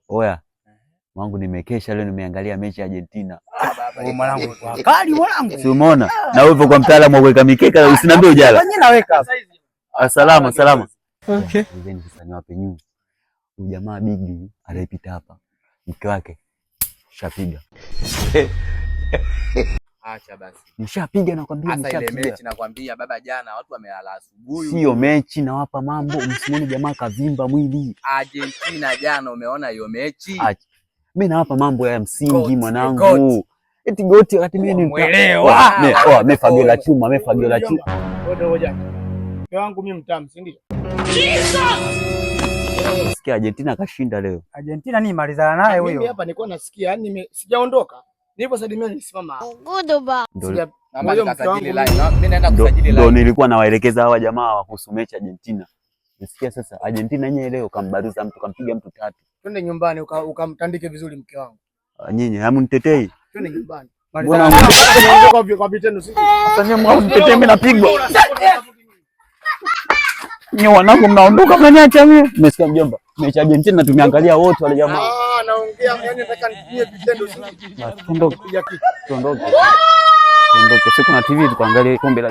Oya. Mwanangu nimekesha leo nimeangalia mechi ya Argentina. Baba mwanangu wakali mwanangu. Si umeona? Na wewe kwa mtaalamu wa kuweka mikeka usiniambie ujala. Mimi naweka. Salama. Okay. Ndio sasa niwape news. Huyu jamaa big alipita hapa. Mke wake shapiga. Acha basi. Nishapiga nakwambia nishapiga. Hata ile mechi nakwambia baba jana watu wamelala asubuhi. Sio mechi nawapa mambo. Msimuone jamaa kavimba mwili. Argentina jana umeona hiyo mechi? Mimi nawapa mambo ya msingi mwanangu. Eti goti wakati mimi nimuelewa. Amefagiola chuma. Ngoja. Mke wangu mimi mtamu, si ndio? Sikia Argentina kashinda leo. Argentina ni malizana naye huyo. Mimi hapa nilikuwa nasikia, yani sijaondoka. Niliposalimia nilisimama. Ndio nilikuwa nawaelekeza hawa jamaa kuhusu mechi Argentina. Nisikia sasa Argentina yenyewe leo kambariza mtu kampiga mtu 3. Twende nyumbani ukamtandike vizuri mke wangu. Nyinyi hamnitetei. Twende nyumbani. Mbona kwa vitendo sisi? Sasa nyinyi mnitetei mimi napigwa. Nyinyi wanangu mnaondoka mnaniacha mimi. Umesikia mjomba? Mechi Argentina tumeangalia wote wale jamaa. Naongea yani nataka nitumie vitendo sisi. Tuondoke. Siku na TV tukaangalie kombe la